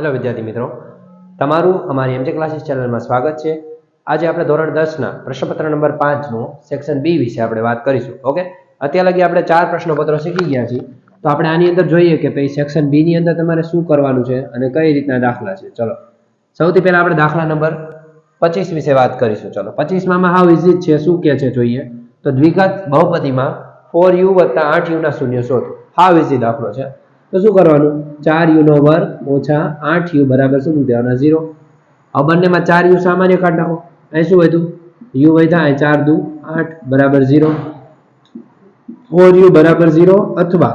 Hello विद्यार्थी मित्रों, તમારું અમારી એમજે ક્લાસીસ ચેનલમાં સ્વાગત છે। આજે આપણે ધોરણ 10 ના પ્રશ્નપત્ર નંબર 5 નો સેક્શન બી વિશે આપણે વાત કરીશું। ઓકે, અત્યાર લગી આપણે 4 પ્રશ્નપત્રો શીખી ગયા છીએ, તો આપણે આની અંદર જોઈએ કે ભાઈ સેક્શન બી ની અંદર તમારે શું કરવાનું છે અને કઈ રીતના દાખલા છે। ચલો સૌથી પહેલા આપણે દાખલા નંબર 25 વિશે વાત કરીશું। ચલો 25 માં હાવ ઈઝી છે, શું કહે છે જોઈએ તો દ્વિઘાત બહુપદીમાં 4u + 8u ના શૂન્ય શોધો। હાવ ઈઝી દાખલો છે। तो शू करवानुं 4u નો વર્ગ ઓછા 8u बराबर શું મૂકી દેવાના 0। अब બંને માં 4u સામાન્ય કાઢ નાખો, અહીં શું વધ્યું u વધ્યા, અહીં 4 દુ 8 बराबर 0। 4u बराबर 0 अथवा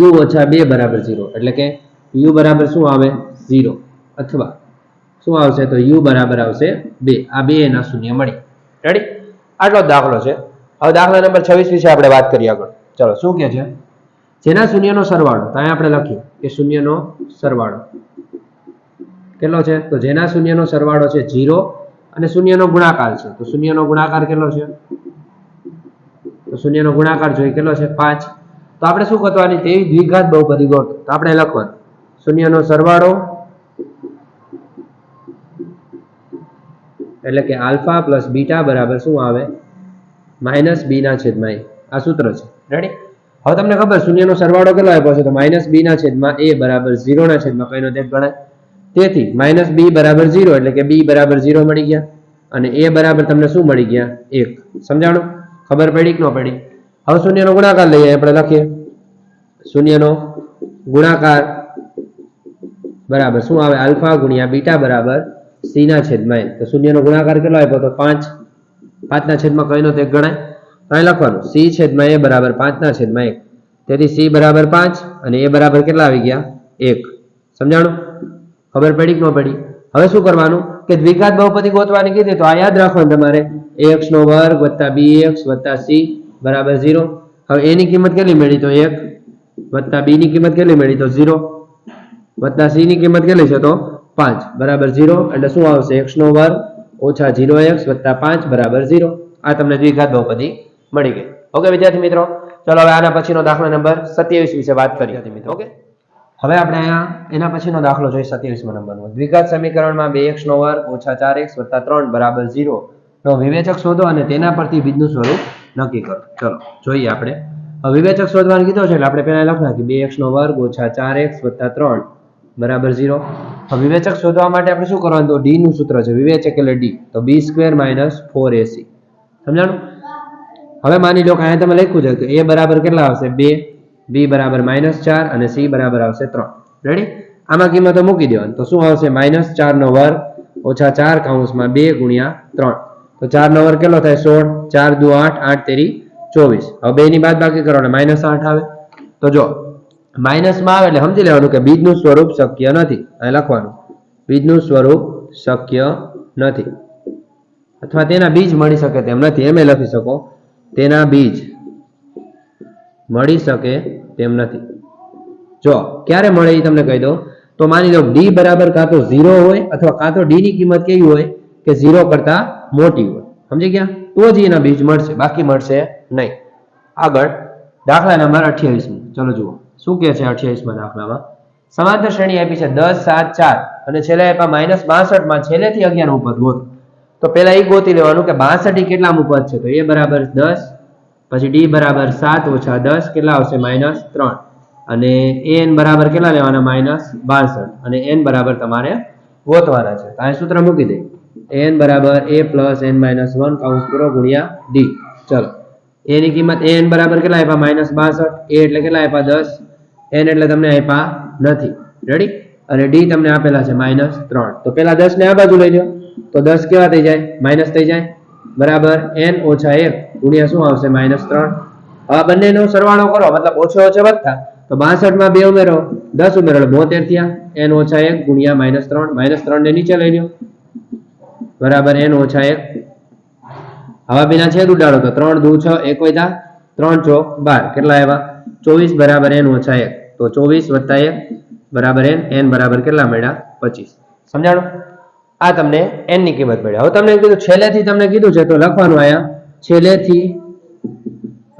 u ઓછા 2 बराबर 0, એટલે કે u बराबर શું આવે 0 अथवा શું આવશે તો u बराबर આવશે 2। આ બે ના શૂન્ય મળી। રેડી, આટલો દાખલો છે। હવે દાખલા નંબર 26 વિશે આપણે વાત કરીએ આગળ। ચલો શું કહે છે, જેના શૂન્યનો સરવાળો, તો અહીં આપણે લખ્યું કે શૂન્યનો સરવાળો કેટલો છે, તો જેના શૂન્યનો સરવાળો છે 0 અને શૂન્યનો ગુણાકાર છે, તો શૂન્યનો ગુણાકાર કેટલો છે, તો શૂન્યનો ગુણાકાર જોઈએ કેટલો છે 5। તો આપણે શું કરવાની, તેવી દ્વિઘાત બહુપદી ગોતો, તો આપણે લખવાનું શૂન્યનો સરવાળો એટલે કે આલ્ફા પ્લસ બીટા બરાબર શું આવે -b ના છેદમાં a। આ સૂત્ર છે। રેડી, હવે તમને ખબર શૂન્યનો સરવાળો કેટલો આપ્યો છે, તો -b ના છેદમાં a બરાબર 0 ના છેદમાં કઈનો એક ગણાય। તેથી -b બરાબર 0 એટલે કે b બરાબર 0 મળી ગયા અને a બરાબર તમને શું મળી ગયા 1। સમજાણું? ખબર પડી કે ન પડી? હવે શૂન્યનો ગુણાકાર લઈએ, આપણે લખીએ શૂન્યનો ગુણાકાર બરાબર શું આવે આલ્ફા ગુણ્યા બીટા બરાબર c ના છેદમાં a। તો શૂન્યનો ગુણાકાર કેટલો આપ્યો તો 5, 5 ના છેદમાં કઈનો એક ગણાય, અહીં લખવાનું c છેદમાં a બરાબર 5 ના છેદમાં 1। તેથી c બરાબર 5 અને a બરાબર કેટલા આવી ગયા 1। સમજાણું? ખબર પડી કે ન પડી? હવે શું કરવાનું કે દ્વિઘાત બહુપદી ગોતવાની કીધી, તો આ યાદ રાખવાનું તમારે ax નો વર્ગ + bx + c બરાબર 0। હવે a ની કિંમત કેટલી મળી તો 1 + b ની કિંમત કેટલી મળી તો 0 + c ની કિંમત કેટલી છે તો 5 બરાબર 0। એટલે શું આવશે x નો વર્ગ ઓછા 0x + 5 બરાબર 0। આ તમને દ્વિઘાત બહુપદી મળી ગઈ। ઓકે વિદ્યાર્થી મિત્રો, ચલો હવે આના પછીનો દાખલા નંબર 27 વિશે વાત કરીએ મિત્રો। ઓકે, હવે આપણે અહીંયા એના પછીનો દાખલો જોઈએ 27મા નંબરનો। દ્વિઘાત સમીકરણમાં 2x નો વર્ગ ઓછા 4x + 3 બરાબર 0 નો વિવેચક શોધો અને તેના પરથી બીજનું સ્વરૂપ નક્કી કરો। ચલો જોઈએ આપણે। હવે વિવેચક શોધવાનું કીધું છે એટલે આપણે પહેલા લખી નાખીએ 2x નો વર્ગ ઓછા 4x + 3 બરાબર 0। હવે વિવેચક શોધવા માટે આપણે શું કરવાનું, તો d નું સૂત્ર છે વિવેચક એટલે d, તો b² - 4ac। સમજાણું? હવે માની લો કે અહીંયા તમે લખ્યું છે કે a બરાબર કેટલા આવશે 2, b બરાબર -4 અને c બરાબર આવશે 3। રેડી, આમાં કિંમતો મૂકી દેવાની, તો શું આવશે -4 નો વર્ગ ઓછા 4 કૌંસમાં 2 ગુણ્યા 3। તો 4 નો વર્ગ કેટલો થાય 16, 4 દુ 8, 8 તેરી 24। હવે 2 ની બાદબાકી કરો એટલે -8 આવે। તો જો માઇનસમાં આવે એટલે સમજી લેવાનું કે બીજનું સ્વરૂપ શક્ય નથી। અહીં લખવાનું બીજનું સ્વરૂપ શક્ય નથી અથવા તેના બીજ મળી શકે તેમ નથી, એમ લખી શકો તેના બીજ મળી શકે તેમ નથી। જો ક્યારે મળે એ તમને કહી દઉં, તો માની લો d બરાબર કાં તો 0 હોય અથવા કાં તો d ની કિંમત કેવી હોય કે 0 કરતા મોટી હોય। સમજી ગયા? તો જ એના બીજ મળશે, બાકી મળશે નહીં। આગળ દાખલા નંબર 28। ચલો જુઓ શું કહે છે 28મા દાખલામાં। સમાંતર શ્રેણી આપી છે 10, 7, 4 અને છેલ્લે આપ્યા -62 માં છેલ્લેથી 11 પદ ગોતો। તો પહેલા એ ગોતી લેવાનું કે 62 કેટલામું પદ છે, તો a બરાબર 10, પછી d બરાબર 7 ઓછા 10 કેટલા આવશે -3 અને an બરાબર કેટલા લેવાના -62 અને n બરાબર તમારે ગોતવાના છે। તો અહીં સૂત્ર મૂકી દે an બરાબર a + n - 1 કૌંસ પૂરો ગુણ્યા d। ચલો a ની કિંમત an બરાબર કેટલા આપ્યા -62, a એટલે કેટલા આપ્યા 10, n એટલે તમને આપ્યા નથી। રેડી, અને d તમને આપેલા છે -3। તો પેલા 10 ને આ બાજુ લઈ લો, તો 10 કેવા થઈ જાય માઈનસ થઈ જાય બરાબર n - 1 ગુણ્યા શું આવશે -3। હવે બંનેનો સરવાળો કરો મતલબ ઓછો ઓછો વધતા, તો 62 માં 2 ઉમેરો 10 ઉમેરો એટલે 72 થયા। n - 1 ગુણ્યા -3, -3 ને નીચે લઈ લો બરાબર n - 1। હવે બેના છેદ ઉડાડો તો 3 દુ 6, 1 વધ્યા 3 ચોક 12 કેટલા આવ્યા 24 બરાબર n - 1। તો 24 + 1 બરાબર n બરાબર કેટલા મળ્યા 25। સમજાણું? આ તમને n ની કિંમત મળી। હવે તમને કીધું છેલ્લેથી તમને કીધું છે તો લખવાનું આયા છેલ્લેથી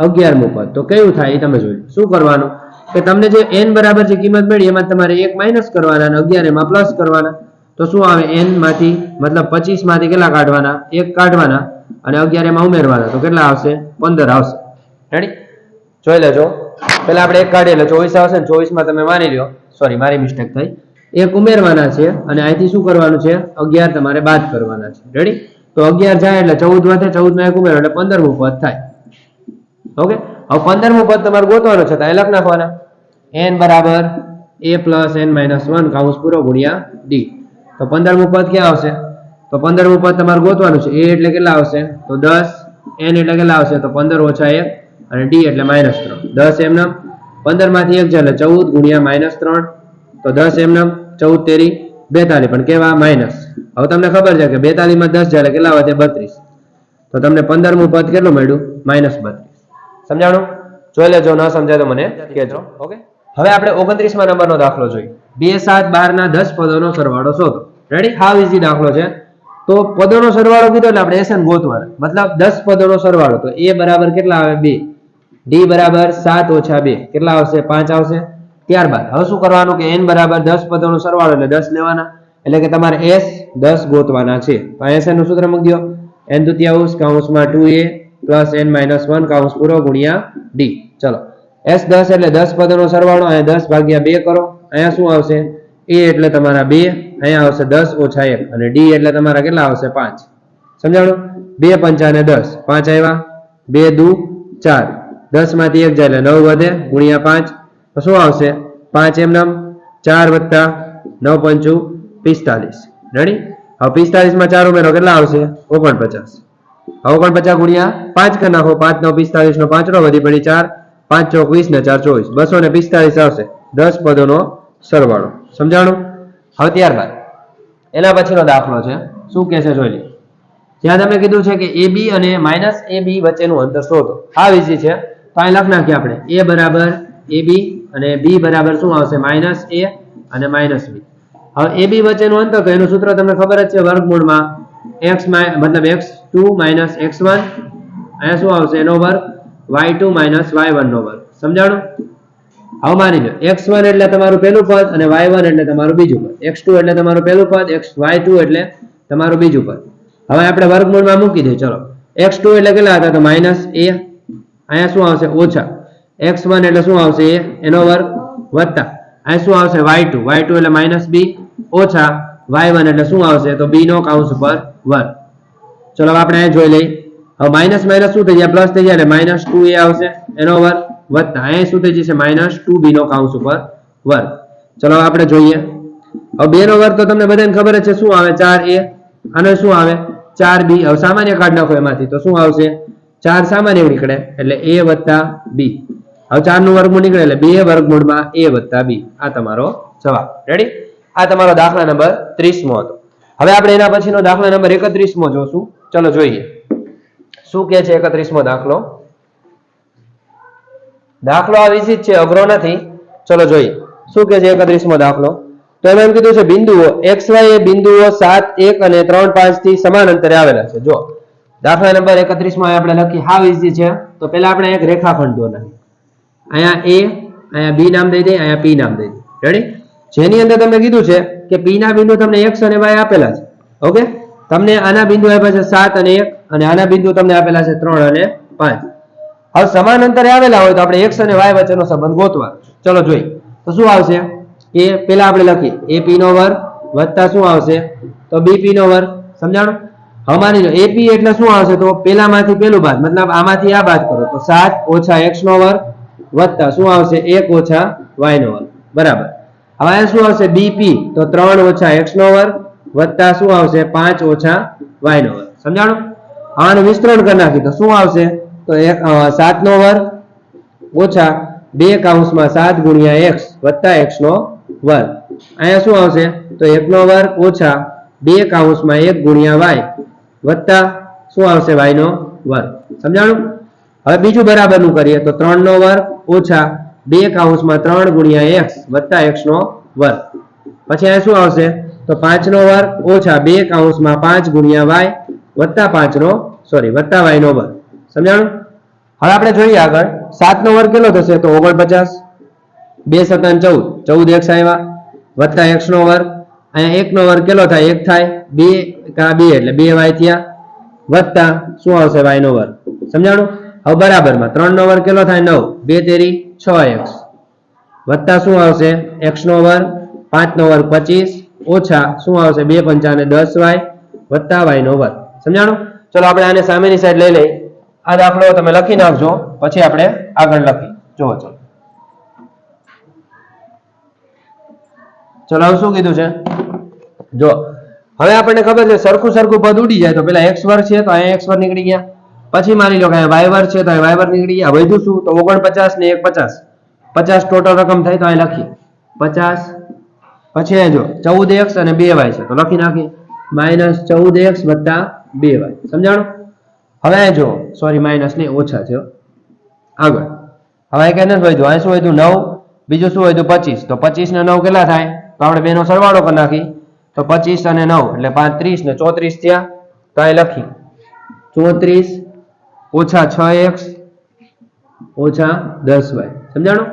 11મું પદ, તો કયું થાય એ તમે જોઈ શું કરવાનું કે તમને જે n બરાબર જે કિંમત મળી એમાં તમારે 1 માઇનસ કરવાના અને 11 એમાં પ્લસ કરવાના. તો શું આવે n માંથી મતલબ 25 માંથી કેટલા કાઢવાના? 1 કાઢવાના અને 11 એમાં ઉમેરવાના. તો કેટલા આવશે? 15 આવશે. રેડી? જોઈ લેજો. પહેલા આપણે 1 કાઢીએ એટલે 24 આવશે ને 24 માં તમે માની લ્યો, સોરી મારી મિસ્ટેક થઈ, 1 ઉમેરવાના છે અને અહીંથી શું કરવાનું છે? 11 તમારે બાદ કરવાના છે. રેડી? તો 11 જાય એટલે 14 વધે, 14 માં 1 ઉમેરો એટલે 15મું પદ થાય. ઓકે, હવે 15મું પદ તમારે ગોતવાનું છે તો અહીં લખ નાખવાના n બરાબર a પ્લસ n માઇનસ 1 કૌંસ પૂરો ગુણ્યા d. તો 15મું પદ ક્યાં આવશે? તો 15મું પદ તમારે ગોતવાનું છે. a એટલે કેટલા આવશે? તો 10, n એટલે કેટલા આવશે? તો 15 ઓછા 1 અને d એટલે -3. 10 એમનામ 15 માંથી 1 જાય એટલે 14 ગુણ્યા -3. તો 10 એમનામ 14 તેરી 42 પણ કેવા? માઇનસ. હવે તમને ખબર છે કે 42 માં 10 જાય એટલે કેટલા વધે? 32. તો તમને 15મું પદ કેટલું મળ્યું? -32. સમજાણું? જોઈ લેજો, ન સમજાય તો મને કહેજો. ઓકે, હવે આપણે 29મા નંબરનો દાખલો જોઈએ. 2, 7, 12 ના 10 પદોનો સરવાળો શોધો. રેડી? હાવ ઈઝી દાખલો છે. તો પદોનો સરવાળો કીધો એટલે આપણે SN ગોતવાનો, મતલબ 10 પદોનો સરવાળો. તો a બરાબર કેટલા આવે? 2. d બરાબર 7 ઓછા 2 કેટલા આવશે? 5 આવશે. ત્યારબાદ હવે શું કરવાનું કે n બરાબર 10 પદોનો સરવાળો એટલે 10 લેવાના, એટલે કે તમારે s 10 ગોતવાના છે. તો આ SN નું સૂત્ર મૂકી દો. n દુત્યાંશ કૌંસમાં 2a પ્લસ n માઇનસ 1 કૌંસ પૂરો ગુણ્યા d. ચલો, s 10 એટલે 10 પદોનો સરવાળો, અહીંયા 10 ભાગ્યા 2 કરો. અહીંયા શું આવશે? a એટલે તમારા 2, અહીંયા આવશે 10 ઓછા 1 અને d એટલે તમારા કેટલા આવશે? 5. સમજાણું? 2 5 અને 10, 5 આવ્યા, 2 દુ 4, 10 માંથી 1 જાય એટલે 9 વધે ગુણ્યા 5. તો શું આવશે? 5 એમનામ 4 વત્તા 9 પંચું 45. રેડી? હવે 45 માં 4 ઉમેરો કેટલા આવશે? 49. હવે 49 ગુણ્યા 5 કરી નાખો. 5 9 45 નો 5 નો વધી પડી 4, 5 ચોક 20 ને 4 24, 245 આવશે 10 પદોનો સરવાળો. સમજાણું? હવે ત્યારબાદ એના પછીનો દાખલો છે. શું કહે છે જોઈ લો. જ્યાં તમે કીધું છે કે ab અને -ab વચ્ચેનું અંતર શોધો. આ ઈઝી છે. તો અહીં લખ નાખીએ આપણે a બરાબર ab અને b બરાબર શું આવશે? -a અને -b. હવે ab વચ્ચેનું અંતર તો એનું સૂત્ર તમને ખબર જ છે, વર્ગમૂળમાં x મતલબ x2 - x1, અહીંયા શું આવશે? એનો વર્ગ, y2 - y1 નો વર્ગ. સમજાણું? હવે માની લો x1 એટલે તમારું પહેલું પદ અને y1 એટલે તમારું બીજું પદ, x2 એટલે તમારું પહેલું પદ, y2 એટલે તમારું બીજું પદ. હવે આપણે વર્ગમૂળમાં મૂકી દઈએ. ચલો, x2 એટલે કેટલા હતા? તો -a. અહીંયા શું આવશે? ઓછા x1 એટલે શું આવશે? a એનો વર્ગ વત્તા અહીંયા શું આવશે? y2 એટલે -b ઓછા y1 એટલે શું આવશે? તો b નો કૌંસ ઉપર વર્ગ. ચલો આપણે અહીંયા જોઈ લઈએ. હવે માઇનસ માઇનસ શું થઈ જાય? પ્લસ થઈ જાય એટલે -2a આવશે એનો વર્ગ વત્તા અહીંયા શું થઈ જશે? -2b નો કૌંસ ઉપર વર્ગ. ચલો આપણે જોઈએ. હવે 2 નો વર્ગ તો તમને બધાને ખબર જ છે. શું આવે? 4a અને શું આવે? 4b. હવે સામાન્ય કાઢ નાખો એમાંથી તો શું આવશે? 4 સામાન્ય નીકળે એટલે a વત્તા b. હવે 4 નું વર્ગમૂળ નીકળે એટલે 2 વર્ગમૂળમાં a વત્તા b. આ તમારો જવાબ. રેડી? આ તમારો દાખલા નંબર 30મો હતો. હવે આપણે એના પછીનો દાખલા નંબર 31મો જોશું. ચલો જોઈએ શું કહે છે 31મો દાખલો. દાખલો આ ઈઝી જ છે, અઘરો નથી. ચલો જોઈએ શું કહે છે 31મો દાખલો. તો એમાં એમ કીધું છે બિંદુઓ xy એ બિંદુઓ 7 1 અને 3 5 થી સમાન અંતરે આવેલા છે. જો દાખલા નંબર 31 માં આપણે લખી, હાવ ઈઝી છે. તો પહેલા આપણે એક રેખાખંડ દોરવાનું. અહીંયા a, અહીંયા b નામ દઈ દઈએ, અહીંયા p નામ દઈ દઈએ. રેડી? જેની અંદર તમને કીધું છે કે p ના બિંદુ તમને x અને y આપેલા છે. ઓકે, તમને આના બિંદુ આપ્યા છે 7 અને 1 અને આના બિંદુ તમને આપેલા છે 3 અને 5. હવે સમાન અંતરે આવેલા હોય તો આપણે x અને y વચ્ચેનો સંબંધ ગોતવાનો. ચલો જોઈએ તો શું આવશે? એ પહેલા આપણે લખીએ ap નો વર્ગ વત્તા શું આવશે? તો bp નો વર્ગ. સમજાણું? હવે માની લો ap એટલે શું આવશે? તો પહેલામાંથી પહેલું બાદ, મતલબ આમાંથી આ બાદ કરો તો 7 ઓછા x નો વર્ગ વત્તા શું આવશે? 1 ઓછા y નો વર્ગ. બરાબર. હવે આ શું આવશે? bp તો 3 ઓછા x નો વર્ગ વત્તા શું આવશે? 5 ઓછા y નો વર્ગ. સમજાણું? આનું વિસ્તરણ કરી નાખી તો શું આવશે? તો 7 નો વર્ગ ઓછા 2 કૌંસમાં 7 ગુણ્યા x વત્તા x નો વર્ગ. અહીંયા શું આવશે? તો 1 નો વર્ગ ઓછા 2 કૌંસમાં 1 ગુણ્યા y વત્તા શું આવશે? y નો વર્ગ. સમજાણું? હવે બીજું બરાબરનું કરીએ તો 3 નો વર્ગ ઓછા 2 કૌંસમાં 3 ગુણ્યા x વત્તા x નો વર્ગ. પછી અહીંયા શું આવશે? તો 5 નો વર્ગ ઓછા 2 કૌંસમાં 5 ગુણ્યા y વત્તા 5 નો વત્તા y નો વર્ગ. સમજાણું? હવે આપણે જોઈએ આગળ 7 નો વર્ગ કેટલો થશે? તો 49. 2 7 14 14x આવ્યા વત્તા x નો વર્ગ અહીંયા 1 નો વર્ગ કેટલો થાય 1 થાય 2 કા 2 એટલે 2y થયા વત્તા શું આવશે y નો વર્ગ સમજાણું હવે બરાબરમાં 3 નો વર્ગ કેટલો થાય 9 2 તેરી 6x વત્તા શું આવશે x નો વર્ગ 5 નો વર્ગ 25 ઓછા શું આવશે 2 5 અને 10y વત્તા y નો વર્ગ સમજાણું ચલો આપણે આને સામેની સાઈડ લઈ લઈ આ દાખલો તમે લખી નાખજો પછી આપણે આગળ લખી જોવો ચલો ચલો શું કીધું છે જો હવે આપણને ખબર છે સરખું સરખું પદ ઉડી જાય તો પેલા x વર્ગ છે તો અહીંયા x વર્ગ નીકળી ગયા પછી માની લો કે અહીંયા y વર્ગ છે તો અહીંયા y વર્ગ નીકળી ગયા વધ્યું શું તો 49 ને 1 50 50 ટોટલ રકમ થઈ તો અહીં લખીએ 50 પછી અહીં જો 14x અને 2y છે તો લખી નાખીએ -14x + 2y સમજાણું હવે અહીં જો સોરી માઈનસ નહીં ઓછા છે આગળ હવે અહીં કઈ નથી વધ્યું અહીં શું વધ્યું 9 બીજું શું વધ્યું 25 તો 25 ને 9 કેટલા થાય તો આપણે બેનો સરવાળો કરી નાખી તો 25 અને 9 એટલે 35 ને 34 થયા તો અહીં લખી 34 ઓછા 6x ઓછા 10y સમજાણું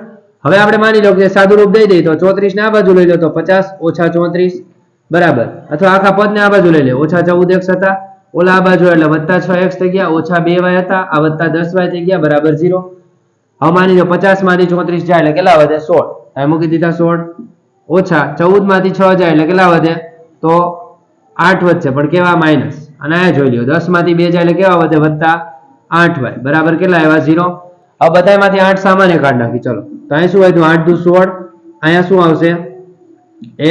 હવે આપણે માની લો કે સાદું રૂપ દઈ દઈએ તો 34 ને આ બાજુ લઈ લો તો 50 ઓછા 34 બરાબર અથવા આખા પદ ને આ બાજુ લઈ લે ઓછા 14x હતા ઓલા આ બાજુ એટલે વત્તા 6x થઈ ગયા ઓછા 2y હતા આ વત્તા 10y થઈ ગયા બરાબર 0 હવે માની લો 50 માંથી 34 જાય એટલે કેટલા વધે 16 અહીં મૂકી દીધા 16 ઓછા 14 માંથી 6 જાય એટલે કેટલા વધે તો 8 વધશે પણ કેવા માઈનસ અને આ જોઈ લ્યો 10 માંથી 2 જાય એટલે કેવા વધે વત્તા 8y બરાબર કેટલા આવ્યા 0 હવે બધામાંથી 8 સામાન્ય કાઢ નાખી ચલો તો અહીં શું વધ્યું 8 × 2 = 16 અહીંયા શું આવશે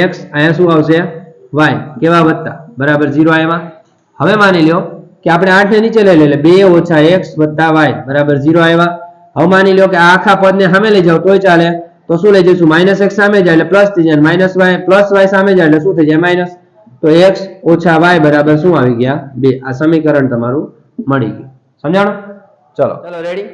x અહીંયા શું આવશે y કેવા વત્તા બરાબર 0 આવ્યા હવે માની લો કે આપણે 8 ને નીચે લઈ લે એટલે 2 - x + y બરાબર 0 આવ્યા હવે માની લો કે આ આખા પદને સામે લઈ જાવ તોય ચાલે તો શું લઈ જઈશું -x સામે જાય એટલે પ્લસ થઈ જાય -y સામે જાય એટલે શું થઈ જાય માઈનસ તો x - y બરાબર શું આવી ગયા 2 આ સમીકરણ તમારું મળી ગયું સમજાણું ચલો રેડી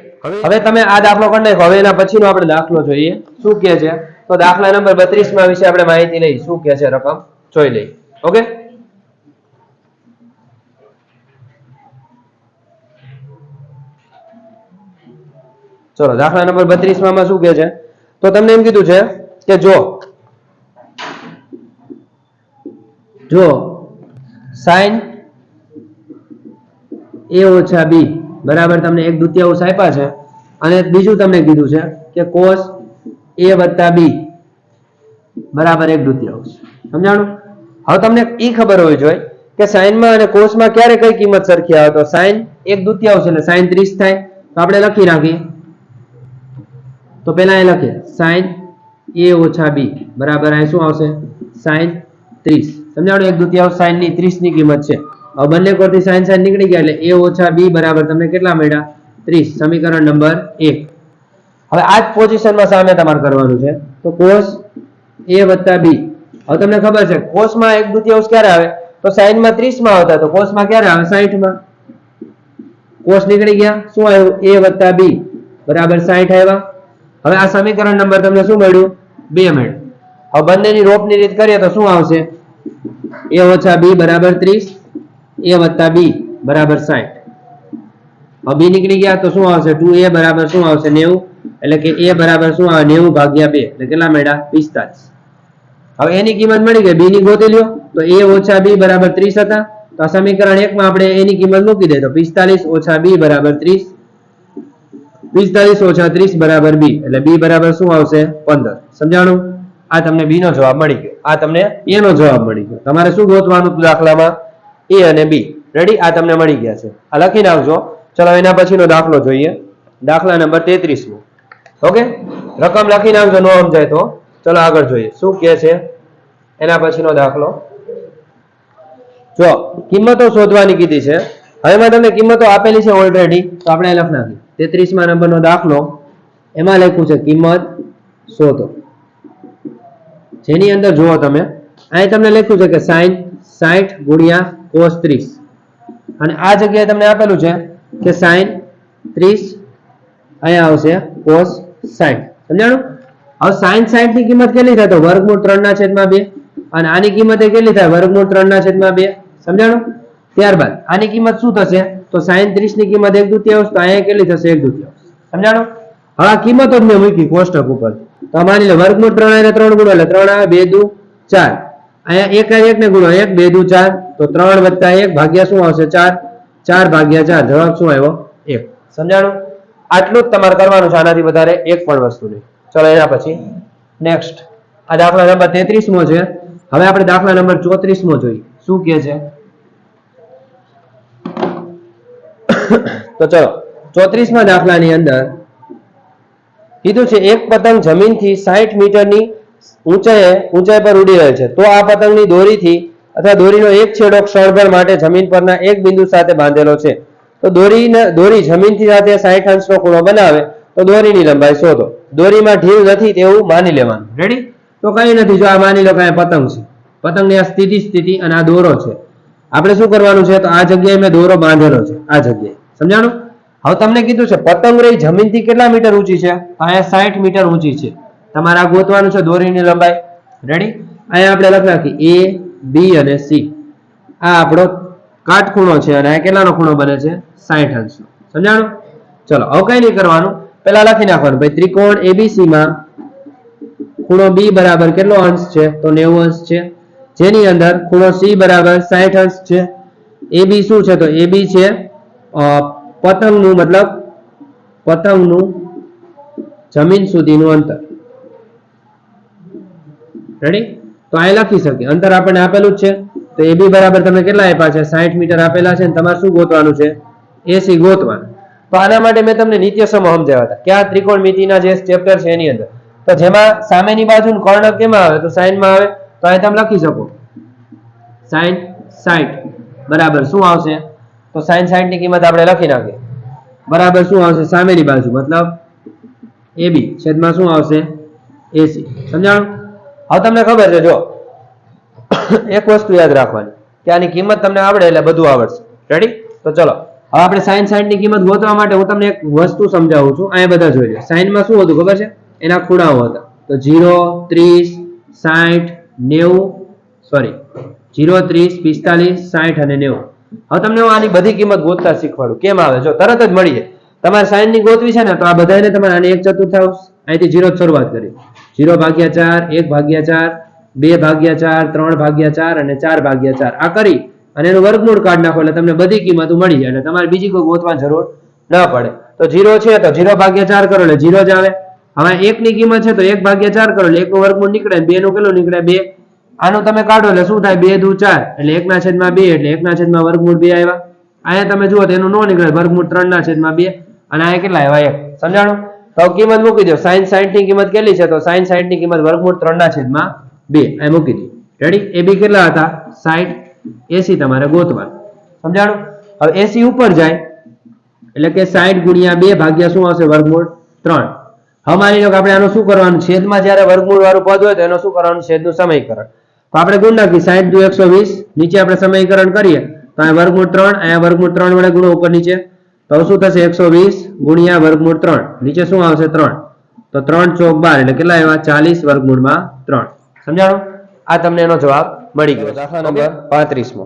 હવે તમે આ દાખલો કરી નાખો હવે એના પછીનો આપણે દાખલો જોઈએ શું કહે છે તો દાખલા નંબર 32 માં વિશે આપણે માહિતી લઈ શું કહે છે રકમ જોઈ લઈ ઓકે ચલો દાખલા નંબર 32 માં શું કહે છે તો તમને એમ કીધું છે કે જો sin a - b બરાબર તમને 1/2 આપ્યા છે અને બીજું તમને કીધું છે કે cos a + b બરાબર 1/2 સમજાણું હવે તમને એ ખબર હોવી જોઈએ કે sin માં અને cos માં ક્યારે કઈ કિંમત સરખી આવે તો sin 1/2 એટલે sin 30 થાય તો આપણે લખી નાખીએ તો પહેલા એ લખીએ sin a - b બરાબર અહીં શું આવશે sin 30 સમજાણું 1/2 sin ની 30 ની કિંમત છે હવે બંને કોરથી sin નીકળી ગયા એટલે a - b બરાબર તમને કેટલા મળ્યા 30 સમીકરણ નંબર 1 હવે આ જ પોઝિશનમાં સામે તમારે કરવાનું છે તો cos a + b હવે તમને ખબર છે cos માં 1/2 ક્યારે આવે તો sin માં 30 માં આવતા તો cos માં ક્યારે આવે 60 માં cos નીકળી ગયા શું આવ્યું a + b બરાબર 60 આવ્યા હવે આ સમીકરણ નંબર તમને શું મળ્યું 2 મળ્યું હવે બંનેની રોપની રીત કરીએ તો શું આવશે a - b બરાબર 30 a + b બરાબર 60 હવે b નીકળી ગયા તો શું આવશે 2a બરાબર શું આવશે 90 એટલે કે a બરાબર શું આવે 90 / 2 એટલે કેટલા મળ્યા 45 હવે એની કિંમત મળી ગઈ b ની ગોતી લ્યો તો a - b બરાબર 30 હતા તો આ સમીકરણ 1 માં આપણે એની કિંમત મૂકી દે તો 45 - b બરાબર 30 45 - 30 બરાબર b એટલે b બરાબર શું આવશે 15 સમજાણું આ તમને b નો જવાબ મળી ગયો આ તમને a નો જવાબ મળી ગયો તમારે શું ગોતવાનું દાખલામાં a અને b રેડી આ તમને મળી ગયા છે આ લખી નાખજો ચલો એના પછીનો દાખલો જોઈએ દાખલા નંબર 33 મો ઓકે રકમ લખી નાખજો ન સમજાય તો ચલો આગળ જોઈએ શું કહે છે એના પછીનો દાખલો જો કિંમતો શોધવાની કીધી છે હવે મેં તમને કિંમતો આપેલી છે ઓલરેડી તો આપણે લખ નાખી 33 માં નંબરનો દાખલો એમાં લખ્યું છે કિંમત શોધો જેની અંદર જુઓ તમે અહીં તમને લખ્યું છે કે sin 60 × cos 30 અને આ જગ્યાએ તમને આપેલું છે કે sin 30 અહીંયા આવશે cos 60 સમજાણું હવે sin 60 ની કિંમત કેટલી થાય તો વર્ગમૂળ 3/2 અને આની કિંમત કેટલી થાય વર્ગમૂળ 3/2 સમજાણું ત્યારબાદ આની કિંમત શું થશે તો sin 30 ની કિંમત 1/2 તો અહીંયા કેટલી થશે 1/2 સમજાણું હવે આ કિંમતો જ મેં મૂકી કોષ્ટક ઉપર તો માની લો વર્ગમૂળ 3 અને 3 ગુણો એટલે 3 આવે 2 દુ 4. અહીંયા 1 ને ગુણો 1 2 દુ 4 તો 3 વત્તા 1 ભાગ્યા શું આવશે 4 4 ભાગ્યા 4 જવાબ શું આવ્યો 1. સમજાણું? આટલું જ તમારે કરવાનું છે, આનાથી વધારે એક પણ વસ્તુ નહીં. ચલો એના પછી નેક્સ્ટ આ દાખલા નંબર 33મો છે. હવે આપણે દાખલા નંબર 34મો જોઈએ શું કહે છે. તો ચલો 34મા દાખલાની અંદર કીધું છે એક પતંગ જમીનથી 60 મીટરની ઊંચાઈ પર ઉડી રહે છે, તો આ પતંગની દોરીથી અથવા દોરીનો એક છેડો ક્ષણભર માટે જમીન પરના એક બિંદુ સાથે બાંધેલો છે. તો દોરી જમીનથી સાથે 60 અંશનો ખૂણો બનાવે તો દોરીની લંબાઈ શોધો. દોરીમાં ઢીલ નથી તેવું માની લેવાનું. રેડી? તો કઈ નથી, જો આ માની લો કે આ પતંગ છે, પતંગની આ સ્થિતિ અને આ દોરો છે. આપણે શું કરવાનું છે, તો આ જગ્યાએ મેં દોરો બાંધેલો છે, આ જગ્યાએ. સમજાણું? હવે તમને કીધું છે પતંગ રહી જમીનથી કેટલા મીટર ઊંચી છે, અહીંયા 60 મીટર ઊંચી છે. તમારે આ ગોતવાનું છે દોરીની લંબાઈ. રેડી? અહીંયા આપણે લખી નાખી A B અને C. આ આપણો કાટખૂણો છે અને આ કેટલાનો ખૂણો બને છે 60 અંશનો. સમજાણું? ચલો હવે કઈ નહીં કરવાનું, પેલા લખી નાખવાનું ભાઈ ત્રિકોણ ABC માં ખૂણો B બરાબર કેટલો અંશ છે, તો 90 અંશ છે, જેની અંદર ખૂણો C બરાબર 60 અંશ છે. AB શું છે, તો AB છે પતંગનું મતલબ પતંગનું જમીન સુધીનું અંતર. રેડી? તો અહીં લખી શકીએ અંતર આપણને આપેલું જ છે, તો AB બરાબર તમે કેટલા આપ્યા છે 60 મીટર આપેલા છે, તમારે શું ગોતવાનું છે AC ગોતવાનું. તો આના માટે મેં તમને નિત્યસમ સમજાવ્યા હતા કે આ ત્રિકોણમિતિના જે ચેપ્ટર છે એની અંદર, તો જેમાં સામેની બાજુનું કર્ણ કેમાં આવે, તો sin માં આવે. તો અહીં તમે લખી શકો sin 60 બરાબર શું આવશે, તો sin 60 ની કિંમત આપણે લખી નાખીએ બરાબર શું આવશે સામેની બાજુ મતલબ AB છેદમાં શું આવશે AC. સમજાણું? હવે તમને ખબર છે, જો એક વસ્તુ યાદ રાખવાની કે આની કિંમત તમને આવડે એટલે બધું આવડશે. રેડી? તો ચલો હવે આપણે sin 60 ની કિંમત ગોતવા માટે હું તમને એક વસ્તુ સમજાવું છું. અહીંયા બધા જોઈ લો. sin માં શું હતું ખબર છે, એના ખૂણાઓ હતા. તો 0 30 60 90 સોરી 0 30 45 60 અને 90. હવે તમને હું આની બધી કિંમત ગોતતા શીખવાડું. કેમ આવે જો તરત જ મળી જાય. તમારે sin ની ગોતવી છે ને, તો આ બધાને તમારે આની 1/4 અહીંથી 0 જ શરૂઆત કરી. 0/4 1/4 2/4 3/4 અને 4/4 આ કરી અને એનું વર્ગમૂળ કાઢી નાખો એટલે તમને બધી કિંમતો મળી જાય, એટલે તમારે બીજી કોઈ ગોતવાની જરૂર ન પડે. તો 0 છે તો 0/4 કરો એટલે 0 જ આવે. હવે 1 ની કિંમત છે તો 1/4 કરો એટલે 1 નું વર્ગમૂળ નીકળે, 2 નું કેટલું નીકળે 2. આનું તમે કાઢો એટલે શું થાય 2 દુ 4 એટલે 1/2 એટલે 1/2 વર્ગમૂળ 2 આવ્યા. અહીંયા તમે જુઓ તો એનું નો નીકળે વર્ગમૂળ 3/2 અને અહીંયા કેટલા આવ્યા 1. સમજાણું? તો કિંમત મૂકી દો. sin 60 ની કિંમત કેટલી છે, તો sin 60 ની કિંમત વર્ગમૂળ 3/2 અહીં મૂકી દી. રેડી? AB કેટલા હતા 60, AC તમારે ગોતવાનું. સમજાણું? હવે AC ઉપર જાય એટલે કે 60 ગુણ્યા 2 ભાગ્યા શું આવશે વર્ગમૂળ 3. હવે માની લો કે આપણે આનું શું કરવાનું, છેદમાં જ્યારે વર્ગમૂળ વાળું પદ હોય તો એનો શું કરવાનું છેદનું સમીકરણ. તો આપણે ગુણ નાખી 60 દુ 120, નીચે આપણે સમીકરણ કરીએ તો અહીંયા વર્ગમૂળ 3, અહીંયા વર્ગમૂળ 3 વડે ગુણો ઉપર નીચે, તો શું થશે 120 ગુણ્યા વર્ગમૂળ 3, નીચે શું આવશે 3, તો 3 ચોક 12 એટલે કેટલા આવ્યા 40 વર્ગમૂળમાં 3. સમજાણું? આ તમને એનો જવાબ મળી ગયો. દાખલા નંબર 35મો.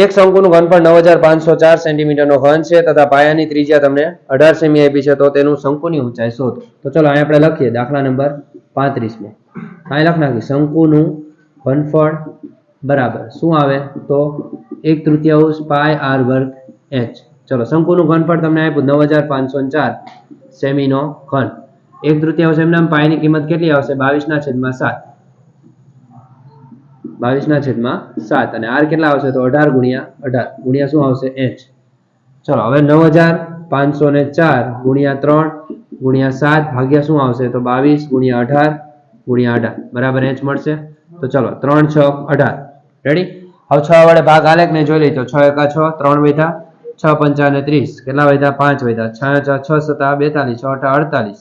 એક શંકુનું ઘનફળ 9504 સેન્ટીમીટરનો ઘન છે તથા પાયાની ત્રિજ્યા તમને 18 સેમી આપી છે, તો તેનું શંકુની ઊંચાઈ શોધો. તો ચલો અહીં આપણે લખીએ દાખલા નંબર 35મો. અહીં લખ નાખીએ શંકુનું ઘનફળ બરાબર શું આવે, તો 1/3 પાય r વર્ગ h. ચલો શંકુનું ઘનફળ તમને આપ્યું 9504 સેમીનો ઘન. 1/3 એમના પાયની કિંમત કેટલી આવશે 22/7 22/7 અને r કેટલા આવશે, તો 18 ગુણ્યા 18 ગુણ્યા શું આવશે h. ચલો હવે 9504 ગુણ્યા 3 ગુણ્યા 7 ભાગ્યા શું આવશે, તો 22 ગુણ્યા 18 ગુણ્યા 18 બરાબર h મળશે. તો ચલો 3 6 18. રેડી? હવે 6 વડે ભાગ આલેખ ને જોઈ લઈ તો 6 એકા 6 3 વધ્યા, 6 પંચા ને 30 કેટલા વધ્યા 5 વધ્યા, 6 6 7 42 6 8 48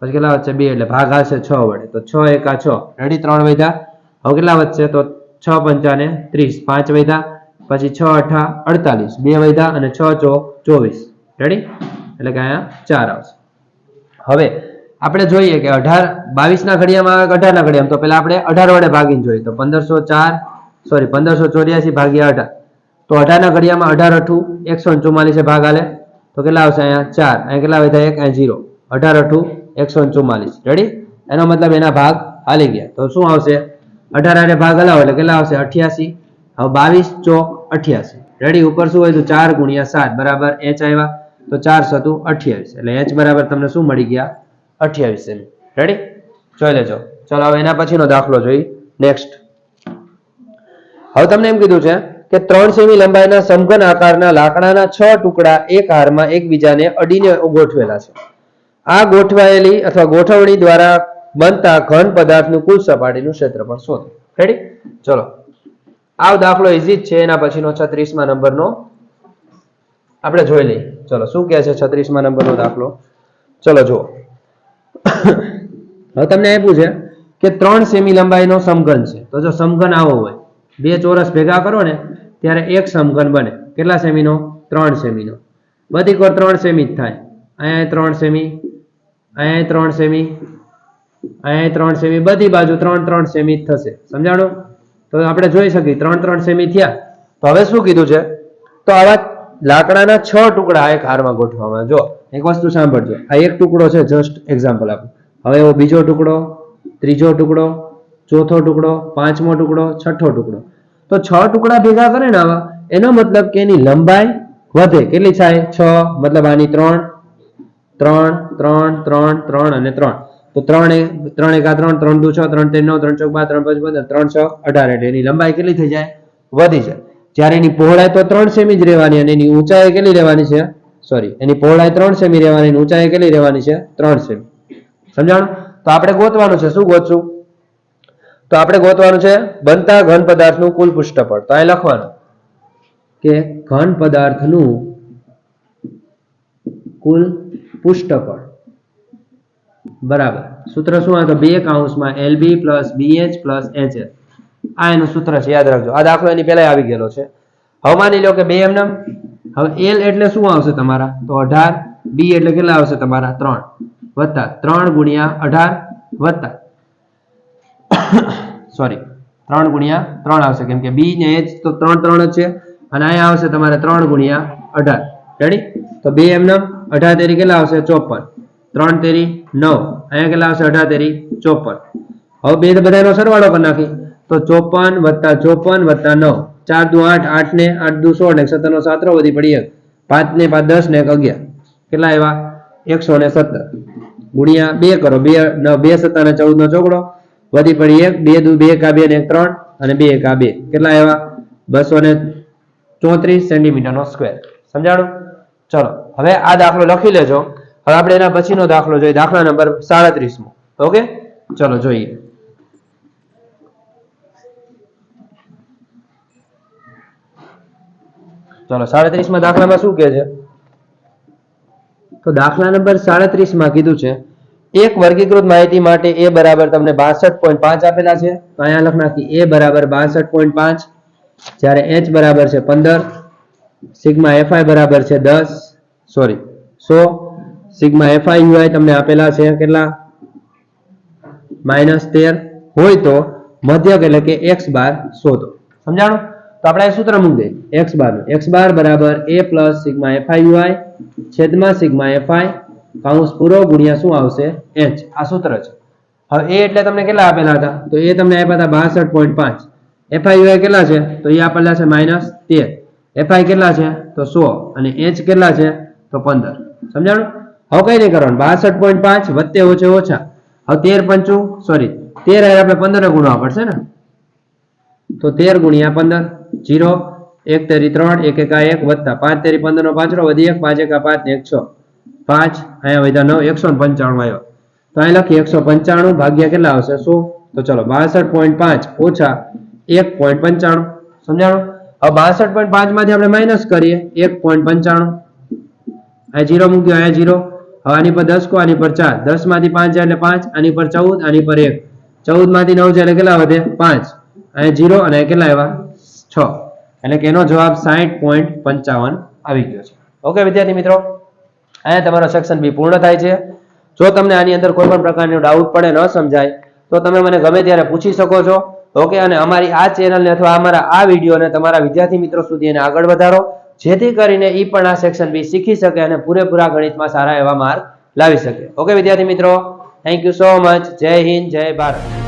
પછી કેટલા વધશે 2 એટલે ભાગ આવશે 6 વડે, તો 6 એકા 6. રેડી? 3 વધ્યા. હવે કેટલા વધશે, તો 6 પંચા ને 30 5 વધ્યા, પછી 6 8 48 2 વધ્યા અને 6 ચોક 24. રેડી? એટલે કે અહીંયા 4 આવશે. હવે આપણે જોઈએ કે 22 ના ઘડિયામાં 18 ના ઘડિયામાં, તો પેલા આપણે 18 વડે ભાગીને જોઈએ તો 1584 ભાગ્યા 18, તો 18 ના ઘડિયામાં 18 8 144 ભાગ આલે તો કેટલા આવશે અહીંયા 4, અહીંયા કેટલા વધ્યા 1 અહીંયા 0, 18 8 144. રેડી? એનો મતલબ એના ભાગ હાલી ગયા. તો શું આવશે? 18 ભાગ હલાવો એટલે કેટલા આવશે? 88. હવે 22 ચોક 88. રેડી? ઉપર શું હોય તો 4 ગુણ્યા 7 બરાબર h આવ્યા. તો 4 સતું 28 એટલે h બરાબર તમને શું મળી ગયા? 28 સેમી. રેડી? જોઈ લેજો. ચલો હવે એના પછીનો દાખલો જોઈ. નેક્સ્ટ. હવે તમને એમ કીધું છે કે 3 સેમી લંબાઈના સમઘન આકારના લાકડાના 6 ટુકડા એક હારમાં એકબીજાને અડીને ગોઠવેલા છે. આ ગોઠવાયેલી અથવા ગોઠવણી દ્વારા બનતા ઘન પદાર્થનું કુલ સપાટીનું ક્ષેત્રફળ શોધો. રેડી? ચલો આ દાખલો ઈઝી જ છે. એના પછીનો 36મા નંબરનો આપણે જોઈ લઈએ. ચલો શું કહે છે 36મા નંબરનો દાખલો? ચલો જુઓ. હવે તમને આપ્યું છે કે 3 સેમી લંબાઈનો સમઘન છે. તો જો સમઘન આવો હોય, બે ચોરસ ભેગા કરો ને ત્યારે એક સમઘન બને. કેટલા સેમીનો? 3 સેમીનો. બધી કોર 3 સેમી જ થાય. અહીંયા 3 સેમી, અહીંયા 3 સેમી, અહીંયા 3 સેમી, બધી બાજુ 3 સેમી જ થશે. સમજાણું? તો આપણે જોઈ શકીએ 3 સેમી થયા. તો હવે શું કીધું છે? તો આવા લાકડાના 6 ટુકડા એક હારમાં ગોઠવવામાં. જો એક વસ્તુ સાંભળજો. આ એક ટુકડો છે, જસ્ટ એક્ઝામ્પલ આપું. હવે એવો બીજો ટુકડો, ત્રીજો ટુકડો, ચોથો ટુકડો, પાંચમો ટુકડો, છઠ્ઠો ટુકડો. તો 6 ટુકડા ભેગા કરે ને આવા, એનો મતલબ કે એની લંબાઈ વધે. કેટલી થાય? 6. મતલબ આની 3 3 3 3 3 અને 3. તો 3 એકા 3, 3 દુ 6, 3 3 9, 3 ચોક 12, 3 5 15, 3 6 18 એટલે એની લંબાઈ કેટલી થઈ જાય? વધી જાય. જ્યારે એની પહોળાઈ તો 3 સેમી જ રહેવાની અને એની ઊંચાઈ કેટલી રહેવાની છે? સોરી, એની પહોળાઈ 3 સેમી રહેવાની અને ઊંચાઈ કેટલી રહેવાની છે? 3 સેમી. સમજાણું? તો આપણે ગોતવાનું છે. શું ગોતશું? તો આપણે ગોતવાનું છે બનતા ઘન પદાર્થનું કુલ પૃષ્ઠફળ. તો અહીં લખવાનું કે ઘન પદાર્થનું કુલ પૃષ્ઠફળ બરાબર સૂત્ર શું આવે? તો 2 કૌંસમાં LB + BH + HF. આ એનું સૂત્ર છે, યાદ રાખજો. આ દાખલો એની પહેલા આવી ગયેલો છે. હવે માની લો કે 2 એમનેમ. હવે L એટલે શું આવશે તમારા? તો 18. B એટલે કેટલા આવશે તમારા? 3 વત્તા 3 ગુણ્યા 18 વત્તા સોરી 3 ગુણ્યા 3 આવશે, કેમ કે B ને H તો 3 જ છે અને અહીંયા આવશે તમારે 3 ગુણ્યા 18. રેડી? તો 2 એમનેમ. 18 તેરી કેટલા આવશે? 54. 3 તેરી 9. અહીંયા કેટલા આવશે? 18 તેરી 54. હવે બે બધાનો સરવાળો કરી નાખી તો 54 વત્તા 54 વત્તા 9. 4 દુ 8, 8 ને 8 દુ 16 ને 17 નો 7 વધી પડી 1. 5 ને 5 10 ને 11. કેટલા આવ્યા? 117 ગુણ્યા 2 કરો. 2 7 ને 14 નો ચોકડો વધી પડી 1. 2 દુ 2 કા 2 ને 1 3 અને 2 એકા 2. કેટલા આવ્યા? 234 સેન્ટીમીટર નો સ્ક્વેર. સમજાણું? ચલો હવે આ દાખલો લખી લેજો. હવે આપણે એના પછીનો દાખલો જોઈએ. દાખલા નંબર 37મો. ઓકે, ચલો જોઈએ. ચલો 37મા દાખલામાં શું કહે છે? તો દાખલા નંબર 37માં કીધું છે એક વર્ગીકૃત માહિતી માટે a બરાબર તમને 62.5 આપેલા છે. તો અહીંયા લખ નાખી a બરાબર 62.5, જ્યારે h બરાબર છે 15, સિગ્મા fi બરાબર છે 10 સોરી 100, સિગ્મા fi ui તમને આપેલા છે કેટલા? -13 હોય તો મધ્યક એટલે કે x બાર શોધો. સમજાણું? તો આપણે સૂત્ર મૂકી દઈએ x બાર નું. x બાર બરાબર a plus sigma fi ui છેદમાં સિગ્મા fi કૌંસ પૂરો ગુણ્યા શું આવશે? h. આ સૂત્ર છે. હવે a એટલે તમને કેટલા આપેલા હતા? તો એ તમને આપ્યા હતા 62.5. fi ui કેટલા છે? તો એ આપેલા છે -13. fi કેટલા છે? તો 100 અને h કેટલા છે? તો 15. સમજાણું? હવે કઈ નહીં કરવાનું. 62.5 વત્તે ઓછે ઓછા. હવે 13 સોરી 13 આપણે 15 ગુણવા પડશે ને. તો 13 ગુણ્યા 15 0 1 તેરી 3 1 એકા 1 વત્તા 5 તેરી 15 નો 5 વધી 1 5 એકા 5 ને 1 6 5 અહીંયા વધ્યા 9 195 આવ્યો. તો અહીં લખી 195 ભાગ્યા કેટલા આવશે? 100. તો ચલો 62.5 ઓછા 1.95. સમજાણું? હવે 62.5 માંથી આપણે માઇનસ કરીએ 1.95. આ 0 મૂક્યો, અહીંયા 0. હવે આની પર 10 કો, આની પર 4. 10 માંથી 5 જાય એટલે 5, આની પર 14, આની પર 1. 14 માંથી 9 જાય એટલે કેટલા વધે? 5. અહીંયા 0 અને કેટલા આવ્યા? 6. એટલે કે એનો જવાબ 60.55 આવી ગયો છે. ઓકે વિદ્યાર્થી મિત્રો, અહીંયા તમારો સેક્શન બી પૂર્ણ થાય છે. જો તમને આની અંદર કોઈ પણ પ્રકારનો ડાઉટ પડે, ન સમજાય, તો તમે મને ગમે ત્યારે પૂછી શકો છો. ઓકે, અને અમારી આ ચેનલને અથવા અમારા આ વિડીયોને તમારા વિદ્યાર્થી મિત્રો સુધી એને આગળ વધારો, જેથી કરીને એ પણ આ સેક્શન બી શીખી શકે અને પૂરેપૂરા ગણિતમાં સારા એવા માર્ક લાવી શકે. ઓકે વિદ્યાર્થી મિત્રો, થેન્ક યુ સો મચ. જય હિન્દ, જય ભારત.